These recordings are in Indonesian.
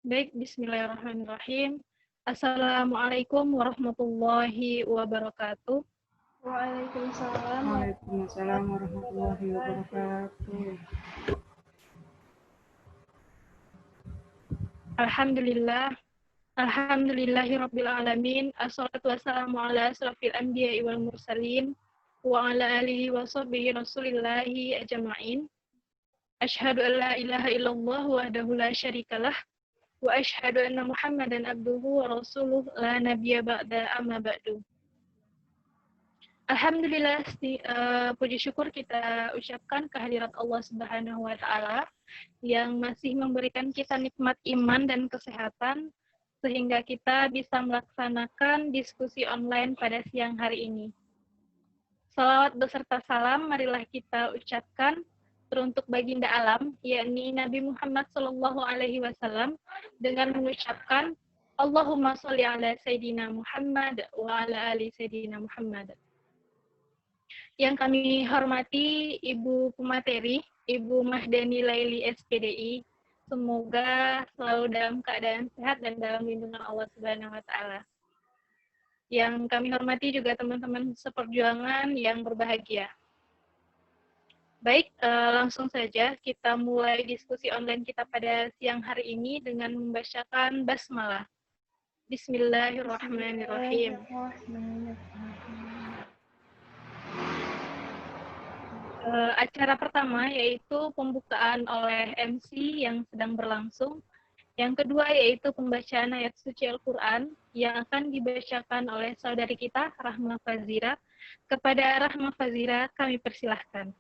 Baik, bismillahirrahmanirrahim. Assalamualaikum warahmatullahi wabarakatuh. Waalaikumsalam warahmatullahi wabarakatuh. Alhamdulillah. Alhamdulillahirabbil alamin. Assalatu wassalamu ala asrofil anbiya'i wal mursalin wa ala alihi wa sahbihi rasulillahi ajma'in. Asyhadu an la ilaha illallah wahdahu la syarikalah wa asyhadu anna Muhammadan abduhu wa rasuluh la nabiyya ba'da amma ba'du. Alhamdulillah, puji syukur kita ucapkan kehadirat Allah Subhanahu wa taala yang masih memberikan kita nikmat iman dan kesehatan sehingga kita bisa melaksanakan diskusi online pada siang hari ini. Salawat beserta salam marilah kita ucapkan teruntuk baginda alam, yakni Nabi Muhammad SAW, dengan mengucapkan Allahumma sholli ala Sayyidina Muhammad wa ala ali Sayyidina Muhammad. Yang kami hormati Ibu Pemateri, Ibu Mahdani Laili SPDI, semoga selalu dalam keadaan sehat dan dalam lindungan Allah Subhanahu wa taala. Yang kami hormati juga teman-teman seperjuangan yang berbahagia. Baik, langsung saja kita mulai diskusi online kita pada siang hari ini dengan membacakan basmalah. Bismillahirrahmanirrahim. Acara pertama yaitu pembukaan oleh MC yang sedang berlangsung. Yang kedua yaitu pembacaan ayat suci Al-Quran yang akan dibacakan oleh saudari kita, Rahma Fazira. Kepada Rahma Fazira kami persilahkan.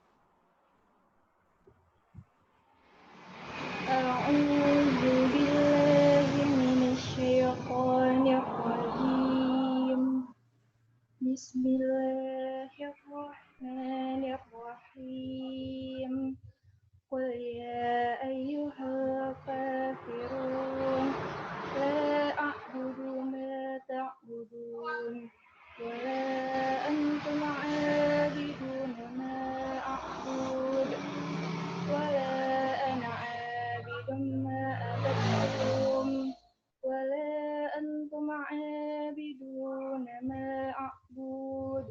A'udzu billahi minasyaitonir rajim. Bismillahirrahmanirrahim. Qul ya ayyuhal kafirun la a'budu ma ta'budun wa la antum 'abiduna ma a'bud wa la ana 'abidun ma abadtum wa la antum 'abiduna ma a'bud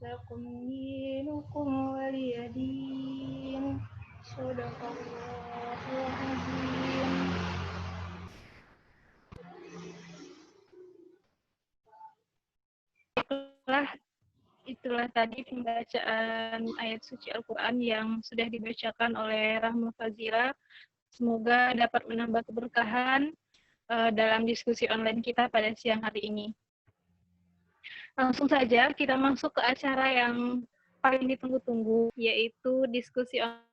lakum dinukum waliyadin. Shadaqallahul azim. Itulah tadi pembacaan ayat suci Al-Quran yang sudah dibacakan oleh Rahma Fazira. Semoga dapat menambah keberkahan dalam diskusi online kita pada siang hari ini. Langsung saja kita masuk ke acara yang paling ditunggu-tunggu, yaitu diskusi online.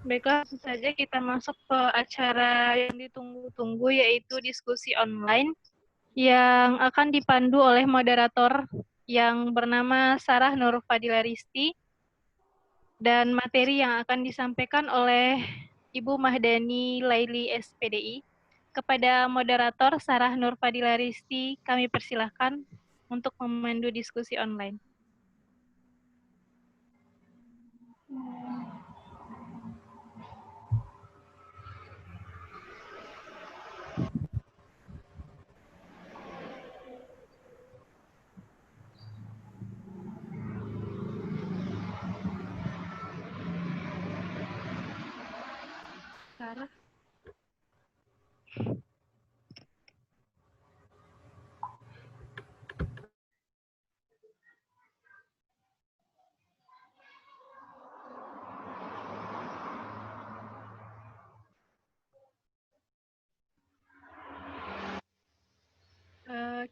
Baiklah, langsung saja kita masuk ke acara yang ditunggu-tunggu, yaitu diskusi online yang akan dipandu oleh moderator yang bernama Sarah Nur Fadila Risti, dan materi yang akan disampaikan oleh Ibu Mahdani Laili SPDI. Kepada moderator Sarah Nur Fadila Risti, kami persilahkan untuk memandu diskusi online. Sarah.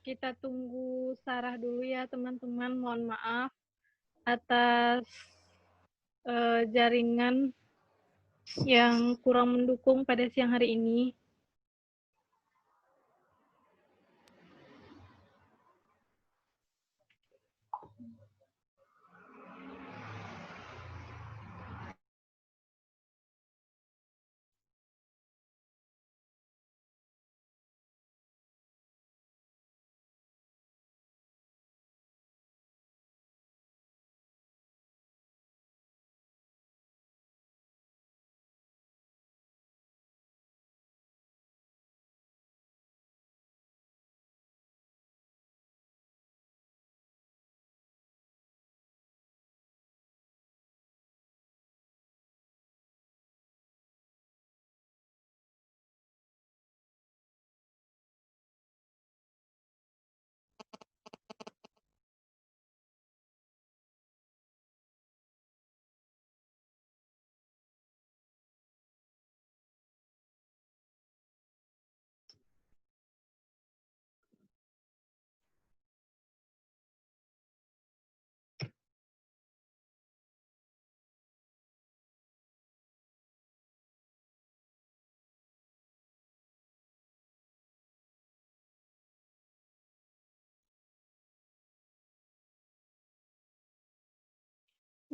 Kita tunggu Sarah dulu ya teman-teman, mohon maaf atas jaringan yang kurang mendukung pada siang hari ini.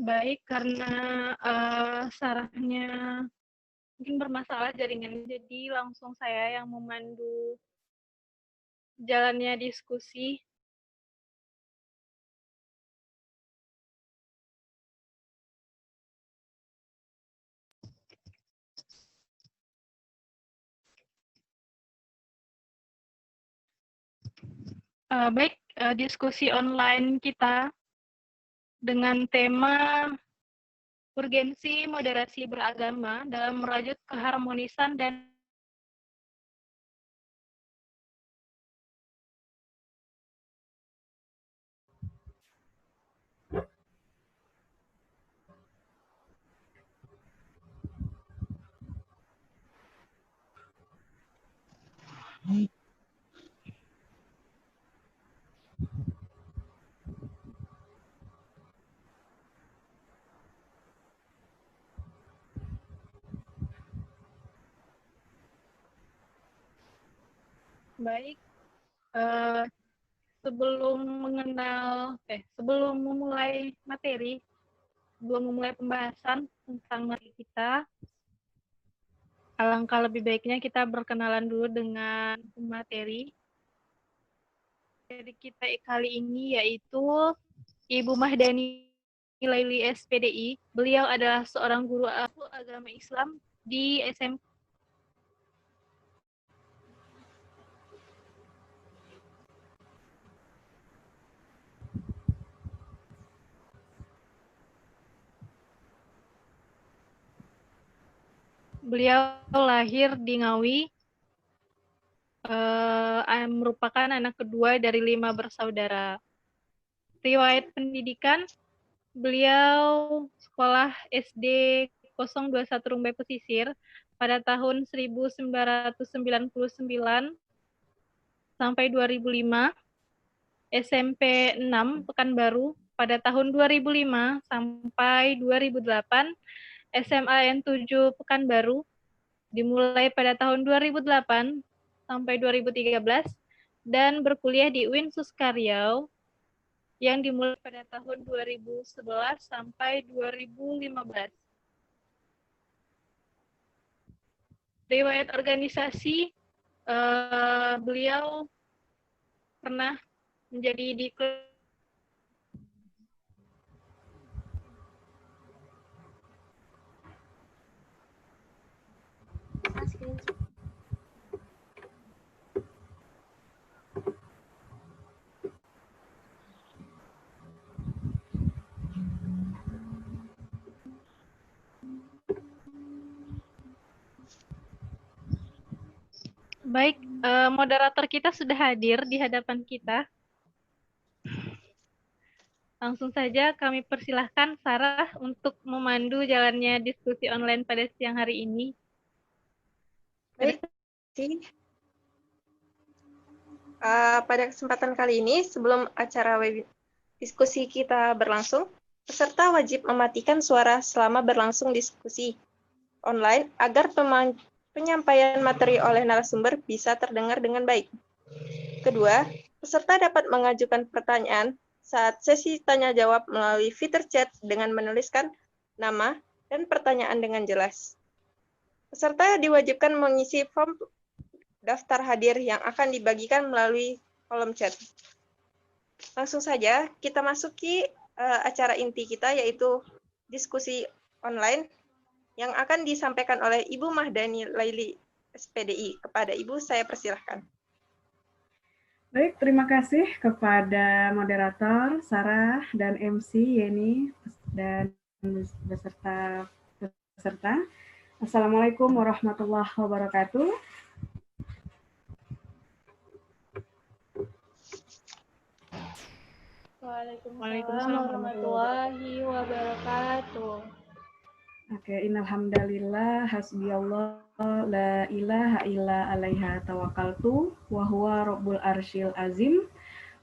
Baik, karena sarafnya mungkin bermasalah jaringan, jadi langsung saya yang memandu jalannya diskusi. Baik, diskusi online kita dengan tema urgensi moderasi beragama dalam merajut keharmonisan dan baik. Sebelum memulai materi, sebelum memulai pembahasan tentang materi kita, alangkah lebih baiknya kita berkenalan dulu dengan pemateri. Materi kita kali ini yaitu Ibu Mahdani Laili SPDI. Beliau adalah seorang guru agama Islam di SMK. Beliau lahir di Ngawi, merupakan anak kedua dari 5 bersaudara. Riwayat pendidikan, beliau sekolah SD 021 Rumbai Pesisir pada tahun 1999 sampai 2005, SMP 6 Pekanbaru pada tahun 2005 sampai 2008, SMAN 7 Pekanbaru dimulai pada tahun 2008 sampai 2013, dan berkuliah di UIN Suskaryau yang dimulai pada tahun 2011 sampai 2015. Riwayat organisasi, beliau pernah menjadi di Baik, moderator kita sudah hadir di hadapan kita. Langsung saja kami persilahkan Sarah untuk memandu jalannya diskusi online pada siang hari ini. Baik, pada kesempatan kali ini, sebelum acara diskusi kita berlangsung, peserta wajib mematikan suara selama berlangsung diskusi online agar penyampaian materi oleh narasumber bisa terdengar dengan baik. Kedua, peserta dapat mengajukan pertanyaan saat sesi tanya-jawab melalui fitur chat dengan menuliskan nama dan pertanyaan dengan jelas. Peserta diwajibkan mengisi form daftar hadir yang akan dibagikan melalui kolom chat. Langsung saja kita masuki acara inti kita, yaitu diskusi online yang akan disampaikan oleh Ibu Mahdani Laili SPDI. Kepada Ibu, saya persilahkan. Baik, terima kasih kepada moderator Sarah dan MC Yeni dan beserta peserta. Assalamualaikum warahmatullahi wabarakatuh. Waalaikumsalam warahmatullahi wabarakatuh. Oke, innalhamdalillah hasbiyallah la ilaha illa alaiha tawakkaltu wa huwa rabbul arsyil azim.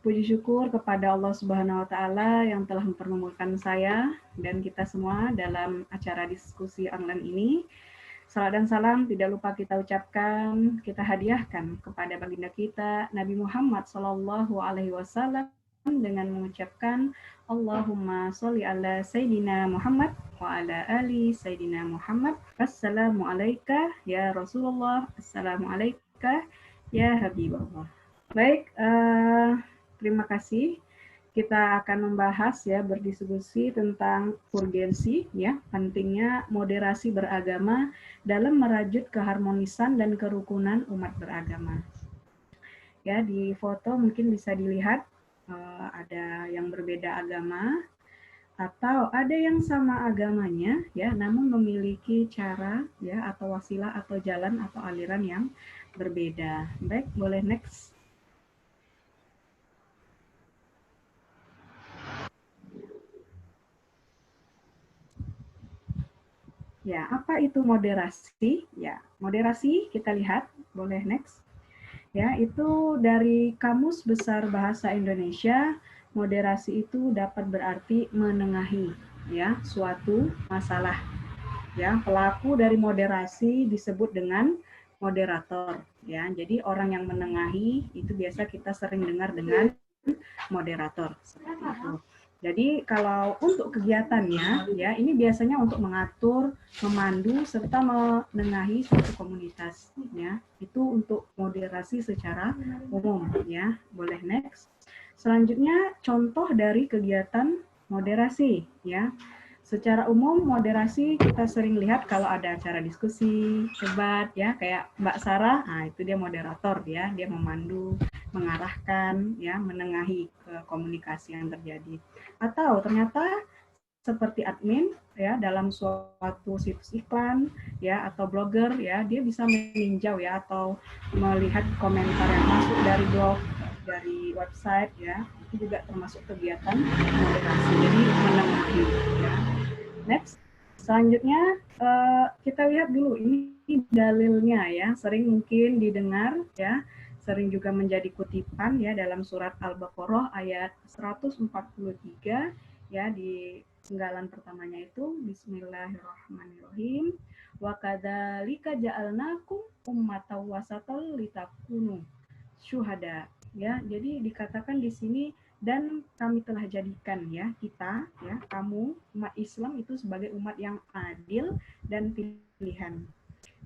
Puji syukur kepada Allah Subhanahu wa taala yang telah mempertemukan saya dan kita semua dalam acara diskusi online ini. Salam dan salam tidak lupa kita ucapkan, kita hadiahkan kepada baginda kita Nabi Muhammad sallallahu alaihi wasallam dengan mengucapkan Allahumma sholli ala Sayyidina Muhammad wa ala ali Sayyidina Muhammad. Assalamu alaika ya Rasulullah, assalamu alaika ya Habibullah. Baik, terima kasih. Kita akan membahas ya, berdiskusi tentang urgensi ya, pentingnya moderasi beragama dalam merajut keharmonisan dan kerukunan umat beragama. Ya, di foto mungkin bisa dilihat ada yang berbeda agama atau ada yang sama agamanya ya, namun memiliki cara ya atau wasilah atau jalan atau aliran yang berbeda. Baik, boleh next. Ya, apa itu moderasi? Ya, moderasi kita lihat, boleh next. Ya, itu dari Kamus Besar Bahasa Indonesia, moderasi itu dapat berarti menengahi ya suatu masalah. Ya, pelaku dari moderasi disebut dengan moderator ya. Jadi orang yang menengahi itu biasa kita sering dengar dengan moderator seperti itu. Jadi kalau untuk kegiatannya ya ini biasanya untuk mengatur, memandu serta menengahi suatu komunitas ya. Itu untuk moderasi secara umum ya. Boleh next. Selanjutnya contoh dari kegiatan moderasi ya. Secara umum moderasi kita sering lihat kalau ada acara diskusi, debat ya, kayak Mbak Sarah, nah itu dia moderator ya, dia memandu, mengarahkan ya, menengahi komunikasi yang terjadi. Atau ternyata seperti admin ya dalam suatu situs iklan ya atau blogger ya, dia bisa meninjau ya atau melihat komentar yang masuk dari blog, dari website ya, itu juga termasuk kegiatan moderasi. Jadi menengahi ya. Next, selanjutnya kita lihat dulu ini dalilnya ya, sering mungkin didengar ya, sering juga menjadi kutipan ya dalam surat Al-Baqarah ayat 143 ya, di penggalan pertamanya itu Bismillahirrahmanirrahim. Wa kadzalika ja'alnakum ummatan wasatan litakunu syuhada ya. Jadi dikatakan di sini dan kami telah jadikan ya kita ya kamu umat Islam itu sebagai umat yang adil dan pilihan.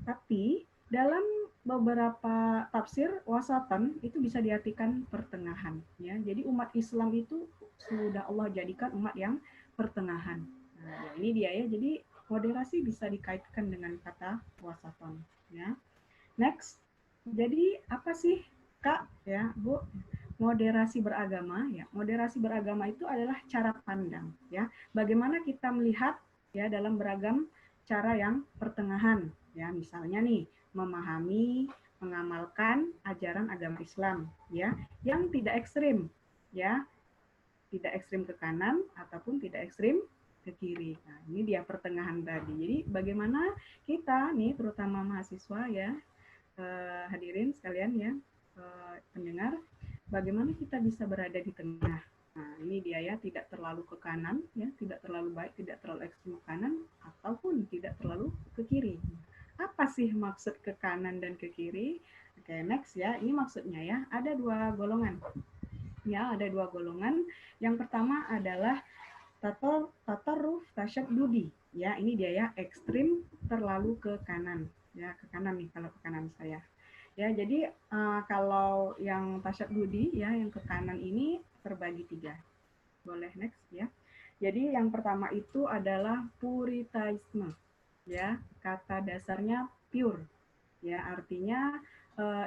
Tapi dalam beberapa tafsir wasatan itu bisa diartikan pertengahan ya. Jadi umat Islam itu sudah Allah jadikan umat yang pertengahan. Nah, ini dia ya. Jadi moderasi bisa dikaitkan dengan kata wasatan ya. Next. Jadi apa sih Kak ya, Bu? Moderasi beragama ya. Moderasi beragama itu adalah cara pandang ya. Bagaimana kita melihat ya dalam beragam cara yang pertengahan ya. Misalnya nih, memahami, mengamalkan ajaran agama Islam ya, yang tidak ekstrim ya. Tidak ekstrim ke kanan ataupun tidak ekstrim ke kiri. Nah, ini dia pertengahan tadi. Jadi bagaimana kita nih terutama mahasiswa ya, hadirin sekalian ya, pendengar, bagaimana kita bisa berada di tengah. Nah, ini dia ya, tidak terlalu ke kanan ya, tidak terlalu baik, tidak terlalu ekstrem ke kanan ataupun tidak terlalu ke kiri. Apa sih maksud ke kanan dan ke kiri? Oke, next ya. Ini maksudnya ya, ada dua golongan. Ya, ada dua golongan. Yang pertama adalah tatarruf tasyaddudi. Ya, ini dia ya, ekstrim terlalu ke kanan. Ya, ke kanan nih kalau ke kanan saya. Ya, jadi kalau yang tasyaddudi ya, yang ke kanan ini terbagi tiga. Boleh next ya. Jadi yang pertama itu adalah puritaisme. Ya, kata dasarnya pure. Ya, artinya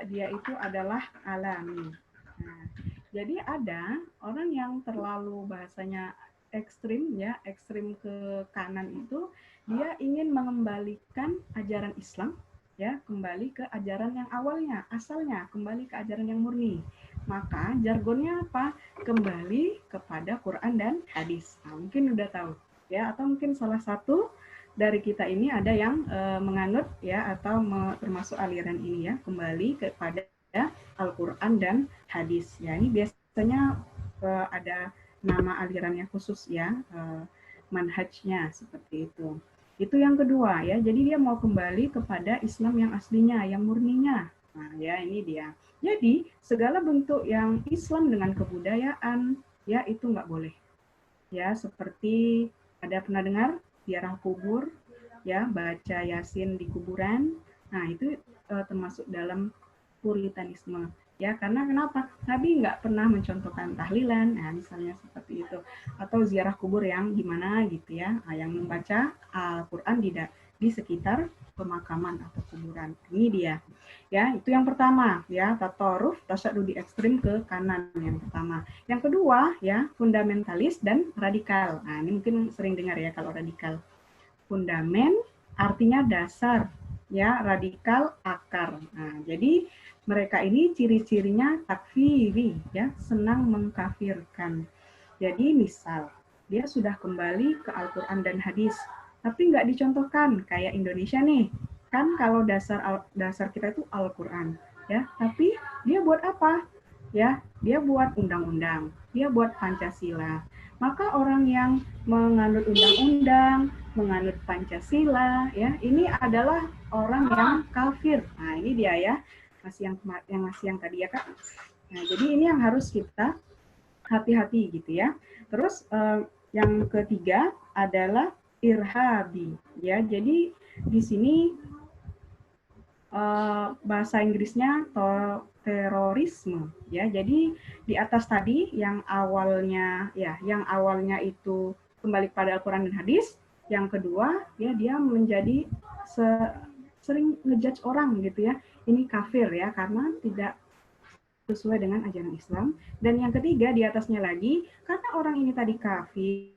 dia itu adalah alami. Nah, jadi ada orang yang terlalu bahasanya ekstrim ya, ekstrim ke kanan itu, dia ingin mengembalikan ajaran Islam ya, kembali ke ajaran yang awalnya, asalnya, kembali ke ajaran yang murni. Maka jargonnya apa? Kembali kepada Quran dan hadis. Nah, mungkin udah tahu ya, atau mungkin salah satu dari kita ini ada yang menganut ya atau termasuk aliran ini ya, kembali kepada Al-Quran dan hadis. Ya, ini biasanya ada nama alirannya khusus ya, manhajnya seperti itu. Itu yang kedua ya, jadi dia mau kembali kepada Islam yang aslinya, yang murninya. Nah ya, ini dia. Jadi segala bentuk yang Islam dengan kebudayaan, ya itu nggak boleh. Ya, seperti ada pernah dengar ziarah kubur, ya, baca Yasin di kuburan. Nah, itu termasuk dalam puritanisme. Ya, karena kenapa? Nabi nggak pernah mencontohkan tahlilan, nah, misalnya seperti itu. Atau ziarah kubur yang gimana gitu ya, yang membaca Al-Quran di sekitar pemakaman atau kuburan. Ini dia. Ya, itu yang pertama, ya, tatoruf, tasyadudi ekstrim ke kanan yang pertama. Yang kedua, ya, fundamentalis dan radikal. Nah, ini mungkin sering dengar ya kalau radikal. Fundamen artinya dasar, ya, radikal akar. Nah, jadi mereka ini ciri-cirinya takfiri, ya, senang mengkafirkan. Jadi misal dia sudah kembali ke Al-Quran dan hadis, tapi nggak dicontohkan kayak Indonesia nih. Kan kalau dasar kita itu Al-Quran, ya, tapi dia buat apa? Ya, dia buat undang-undang, dia buat Pancasila. Maka orang yang menganut undang-undang, menganut Pancasila, ya, ini adalah orang yang kafir. Nah, ini dia ya, masih yang tadi ya Kak. Nah, jadi ini yang harus kita hati-hati gitu ya. Terus yang ketiga adalah irhabi, ya. Jadi di sini bahasa Inggrisnya terorisme, ya. Jadi di atas tadi yang awalnya itu kembali pada Al-Quran dan hadis, yang kedua ya dia menjadi sering ngejudge orang gitu ya, ini kafir ya karena tidak sesuai dengan ajaran Islam. Dan yang ketiga di atasnya lagi, karena orang ini tadi kafir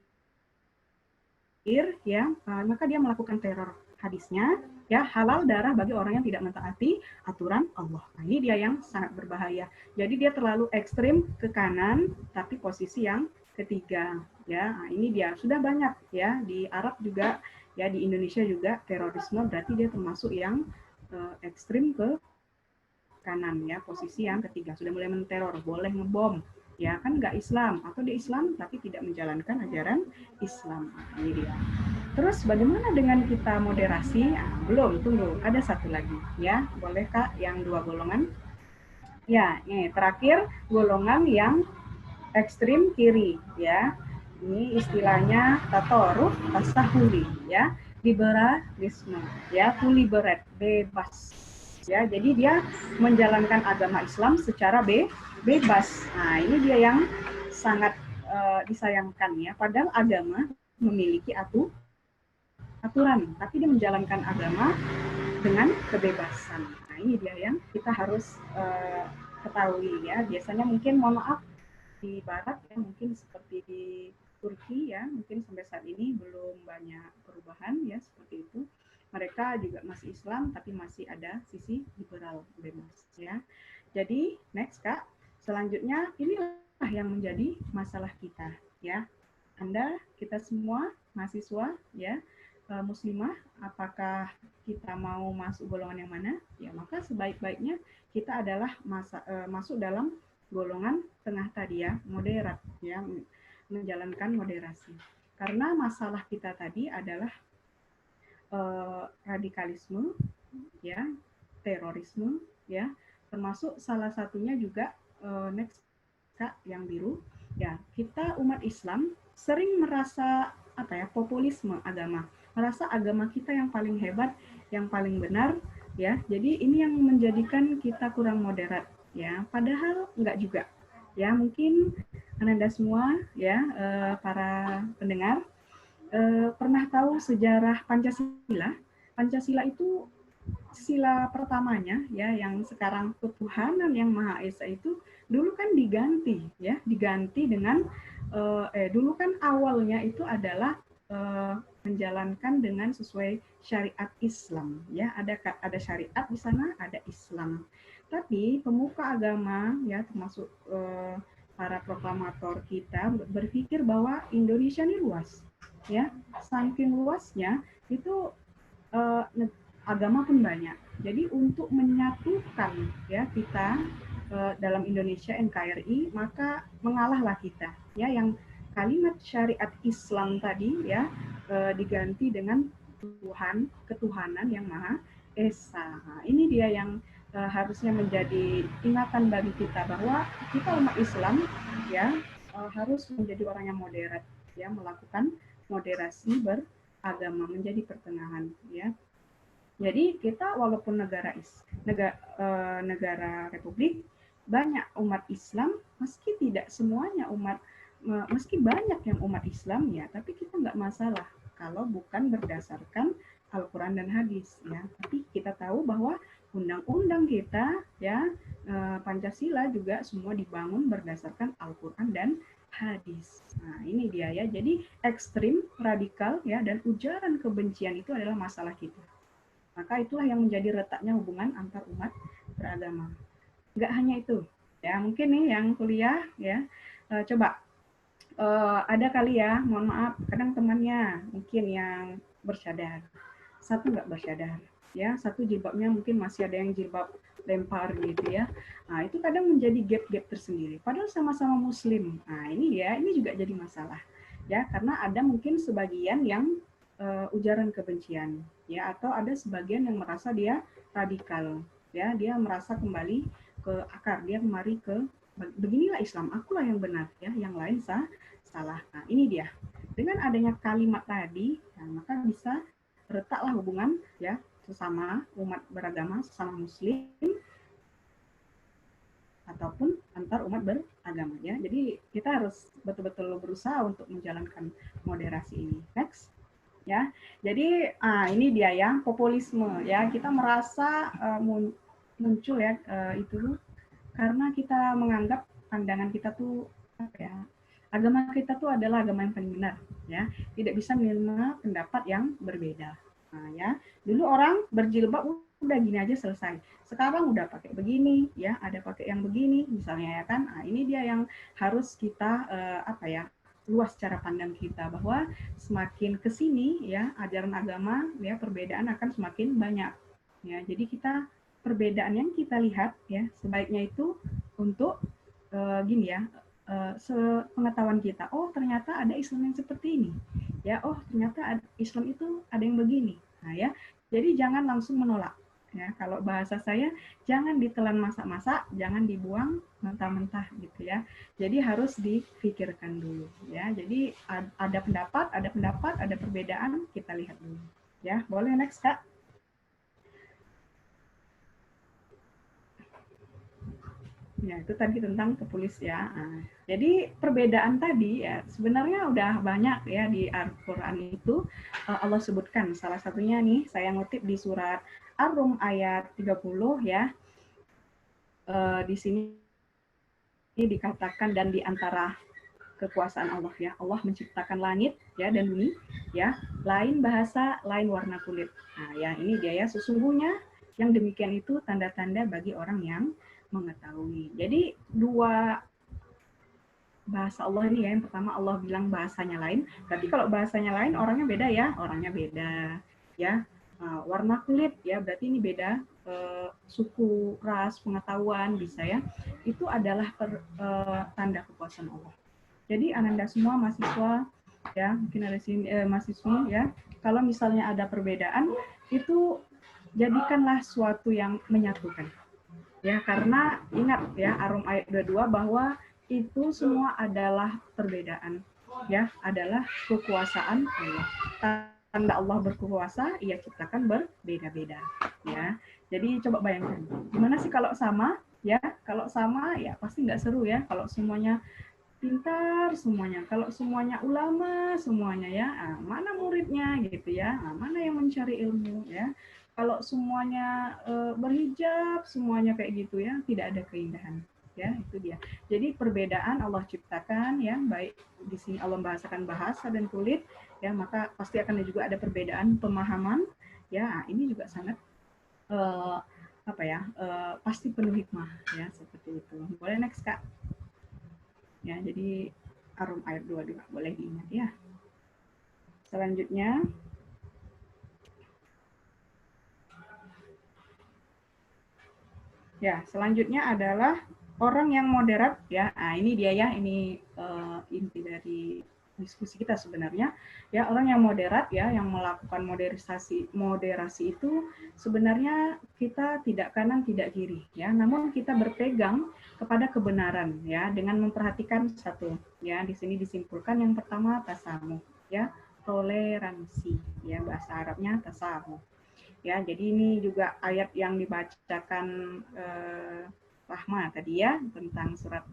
ya, maka dia melakukan teror. Hadisnya ya, halal darah bagi orang yang tidak mentaati aturan Allah. Nah, ini dia yang sangat berbahaya. Jadi dia terlalu ekstrim ke kanan, tapi posisi yang ketiga ya. Nah, ini dia sudah banyak ya di Arab juga ya, di Indonesia juga terorisme, berarti dia termasuk yang ekstrim ke kanan ya, posisi yang ketiga, sudah mulai menteror, boleh ngebom ya, kan nggak Islam, atau dia Islam tapi tidak menjalankan ajaran Islam. Nah, ini dia. Terus bagaimana dengan kita moderasi? Nah, belum, tunggu, ada satu lagi ya, boleh Kak yang dua golongan? Ya, ini terakhir golongan yang ekstrim kiri ya. Ini istilahnya tatoruf tasahuli ya, liberalisme ya, to liberate, bebas. Ya, jadi dia menjalankan agama Islam secara bebas. Nah, ini dia yang sangat disayangkan ya. Padahal agama memiliki aturan, tapi dia menjalankan agama dengan kebebasan. Nah, ini dia yang kita harus ketahui ya. Biasanya mungkin, mohon maaf, di Barat ya, mungkin seperti di Turki ya, mungkin sampai saat ini belum banyak perubahan ya seperti itu. Mereka juga masih Islam, tapi masih ada sisi liberal bebas ya. Jadi next Kak, selanjutnya inilah yang menjadi masalah kita ya. Anda, kita semua mahasiswa ya, muslimah, apakah kita mau masuk golongan yang mana? Ya, maka sebaik-baiknya kita adalah masuk dalam golongan tengah tadi ya, moderat ya, menjalankan moderasi. Karena masalah kita tadi adalah radikalisme, ya, terorisme, ya, termasuk salah satunya juga next Kak yang biru, ya, kita umat Islam sering merasa apa ya, populisme agama, merasa agama kita yang paling hebat, yang paling benar, ya, jadi ini yang menjadikan kita kurang moderat, ya, padahal enggak juga, ya, mungkin Anda semua, ya, para pendengar, pernah tahu sejarah Pancasila? Pancasila itu sila pertamanya ya, yang sekarang ketuhanan yang Maha Esa itu dulu kan diganti ya, diganti dengan dulu kan awalnya itu adalah menjalankan dengan sesuai syariat Islam ya, ada syariat di sana, ada Islam. Tapi pemuka agama ya, termasuk para proklamator kita berpikir bahwa Indonesia ini luas. Ya, saking luasnya itu agama pun banyak. Jadi untuk menyatukan ya kita dalam Indonesia NKRI, maka mengalahlah kita. Ya, yang kalimat syariat Islam tadi ya diganti dengan ketuhanan yang Maha Esa. Nah, ini dia yang harusnya menjadi ingatan bagi kita bahwa kita umat Islam ya, harus menjadi orang yang moderat, ya, melakukan moderasi beragama, menjadi pertengahan, ya. Jadi kita walaupun negara republik, banyak umat Islam, meski tidak semuanya meski banyak yang umat Islam, ya, tapi kita nggak masalah kalau bukan berdasarkan Al-Quran dan hadis, ya. Tapi kita tahu bahwa undang-undang kita, ya, Pancasila juga semua dibangun berdasarkan Al-Quran dan hadis. Nah, ini dia, ya. Jadi ekstrim, radikal, ya, dan ujaran kebencian itu adalah masalah kita. Maka itulah yang menjadi retaknya hubungan antar umat beragama. Nggak hanya itu, ya, mungkin nih yang kuliah, ya, coba ada kali ya, mohon maaf, kadang temannya mungkin yang bersyadar, satu nggak bersyadar, ya, satu jilbabnya mungkin masih ada yang jilbab lempar gitu, ya. Nah, itu kadang menjadi gap-gap tersendiri. Padahal sama-sama Muslim. Nah, ini ya, ini juga jadi masalah, ya, karena ada mungkin sebagian yang ujaran kebencian, ya, atau ada sebagian yang merasa dia radikal, ya, dia merasa kembali ke akar, dia kembali ke beginilah Islam, akulah yang benar, ya, yang lain salah. Nah, ini dia. Dengan adanya kalimat tadi, ya, maka bisa retaklah hubungan, ya, sesama umat beragama, sesama Muslim, ataupun antar umat beragama, ya. Jadi kita harus betul-betul berusaha untuk menjalankan moderasi ini. Next. Ya, jadi ini dia, ya, populisme, ya, kita merasa muncul, ya, itu karena kita menganggap pandangan kita tuh apa ya, agama kita tuh adalah agama yang paling benar, ya, tidak bisa menerima pendapat yang berbeda. Nah, ya, dulu orang berjilbab udah gini aja selesai, sekarang udah pakai begini, ya, ada pakai yang begini misalnya, ya kan. Nah, ini dia yang harus kita apa ya, luas cara pandang kita, bahwa semakin ke sini, ya, ajaran agama, ya, perbedaan akan semakin banyak, ya. Jadi kita perbedaan yang kita lihat, ya, sebaiknya itu untuk gini, ya, sepengetahuan kita, oh ternyata ada Islam yang seperti ini, ya, oh ternyata Islam itu ada yang begini. Nah, ya, jadi jangan langsung menolak, ya. Kalau bahasa saya, jangan ditelan masak-masak, jangan dibuang mentah-mentah gitu, ya. Jadi harus dipikirkan dulu, ya. Jadi ada pendapat, ada perbedaan, kita lihat dulu, ya. Boleh next, Kak? Ya, itu tadi tentang populis, ya. Nah, jadi perbedaan tadi, ya, sebenarnya udah banyak, ya, di Al-Quran itu Allah sebutkan. Salah satunya nih, saya ngutip di surat Ar-Rum ayat 30, ya. Di sini dikatakan, dan di antara kekuasaan Allah, ya, Allah menciptakan langit, ya, dan bumi, ya, lain bahasa, lain warna kulit. Nah, ya, ini dia, ya, sesungguhnya yang demikian itu tanda-tanda bagi orang yang mengetahui. Jadi dua bahasa Allah ini, ya, yang pertama Allah bilang bahasanya lain, berarti kalau bahasanya lain orangnya beda, ya, orangnya beda, ya. Warna kulit, ya, berarti ini beda, suku, ras, pengetahuan bisa, ya, itu adalah tanda kekuasaan Allah. Jadi Ananda semua mahasiswa, ya, mungkin ada sini mahasiswa, ya, kalau misalnya ada perbedaan itu jadikanlah suatu yang menyatukan, ya, karena ingat, ya, Ar-Rum ayat 22 bahwa itu semua adalah perbedaan, ya, adalah kekuasaan Allah. Tanda Allah berkuasa, Ia ciptakan berbeda-beda, ya. Jadi coba bayangkan, gimana sih kalau sama, ya? Kalau sama, ya, pasti nggak seru, ya. Kalau semuanya pintar semuanya, kalau semuanya ulama semuanya, ya, mana muridnya gitu, ya, mana yang mencari ilmu, ya. Kalau semuanya berhijab semuanya kayak gitu, ya, tidak ada keindahan, ya, itu dia. Jadi perbedaan Allah ciptakan, ya, baik di sini Allah membahasakan bahasa dan kulit, ya, maka pasti akan juga ada perbedaan pemahaman, ya. Ini juga sangat apa ya, pasti penuh hikmah, ya, seperti itu. Boleh next, Kak? Ya, jadi Ar-Rum ayat 22 boleh diingat, ya. Selanjutnya adalah orang yang moderat, ya. Nah, ini dia, ya, ini inti dari diskusi kita sebenarnya ya, orang yang moderat ya, yang melakukan moderasi itu sebenarnya kita tidak kanan tidak kiri ya, namun kita berpegang kepada kebenaran ya, dengan memperhatikan satu ya, di sini disimpulkan yang pertama tasamuh ya, toleransi ya, bahasa Arabnya tasamuh ya. Jadi ini juga ayat yang dibacakan Rahma tadi ya, tentang surat